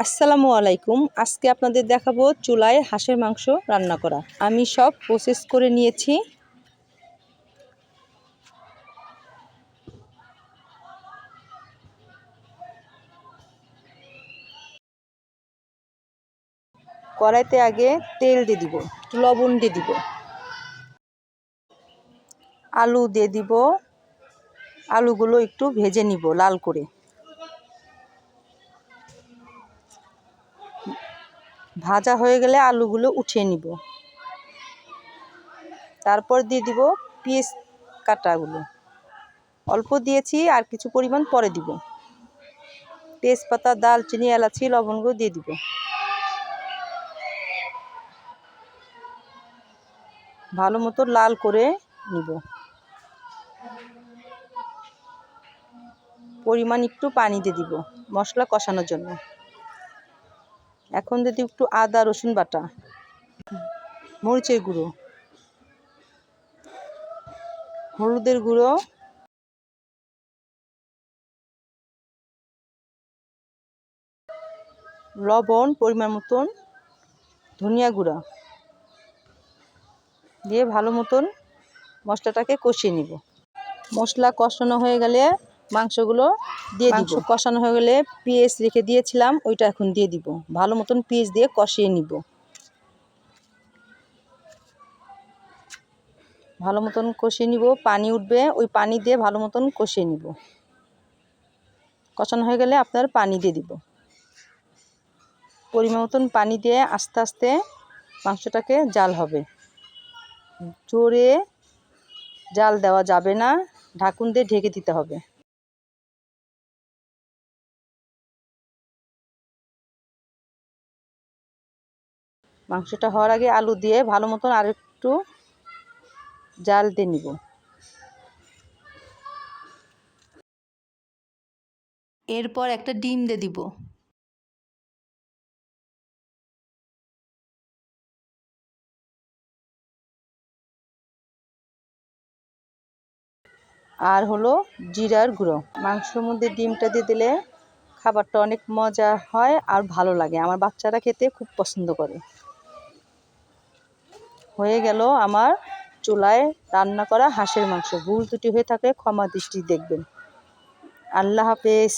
আসসালামু আলাইকুম। আজকে আপনাদের দেখাবো চুলায় হাঁসের মাংস রান্না করা। আমি সব প্রসেস করে নিয়েছি। কড়াইতে আগে তেল দিয়ে দিব, লবণ দিয়ে দিব, আলু দিয়ে দিব। আলুগুলো একটু ভেজে নিব লাল করে। ভাজা হয়ে গেলে আলুগুলো উঠিয়ে নিব। তারপর দিয়ে দিব পেঁয়াজ কাটাগুলো। অল্প দিয়েছি, আর কিছু পরিমাণ পরে দিব। তেজপাতা, দারচিনি, এলাচি, লবঙ্গ দিয়ে দিব। ভালো মতো লাল করে নিব। পরিমাণ একটু পানি দিয়ে দিব মশলা কষানোর জন্য। এখন যদি একটু আদা রসুন বাটা, মরিচের গুঁড়ো, হলুদের গুঁড়ো, লবণ পরিমাণ মতন, ধনিয়া গুঁড়া দিয়ে ভালো মতন মশলাটাকে কষিয়ে নিব। মশলা কষানো হয়ে গেলে মাংসগুলো দিয়ে দিব। মাংস কষানো হয়ে গেলে পেঁয়াজ রেখে দিয়েছিলাম, ওইটা এখন দিয়ে দিব। ভালো মতন পেঁয়াজ দিয়ে কষিয়ে নিব। ভালো মতন কষিয়ে নিব। পানি উঠবে, ওই পানি দিয়ে ভালো মতন কষিয়ে নিব। কষানো হয়ে গেলে আপনার পানি দিয়ে দিব। পরিমাণ মতন পানি দিয়ে আস্তে আস্তে মাংসটাকে জাল হবে। জোরে জাল দেওয়া যাবে না, ঢাকুন দিয়ে ঢেকে দিতে হবে। মাংসটা হওয়ার আগে আলু দিয়ে ভালো মতন আর একটু জাল দিয়ে নিব। এরপর একটা ডিম দিয়ে দিব। আর হলো জিরার গুঁড়ো। মাংসের মধ্যে ডিমটা দিয়ে দিলে খাবারটা অনেক মজা হয় আর ভালো লাগে। আমার বাচ্চারা খেতে খুব পছন্দ করে। হয়ে গেল আমার চুলায় রান্না করা হাঁসের মাংস। ভুল ত্রুটি হয়ে থাকলে ক্ষমা দৃষ্টি দেখবেন। আল্লাহ হাফেজ।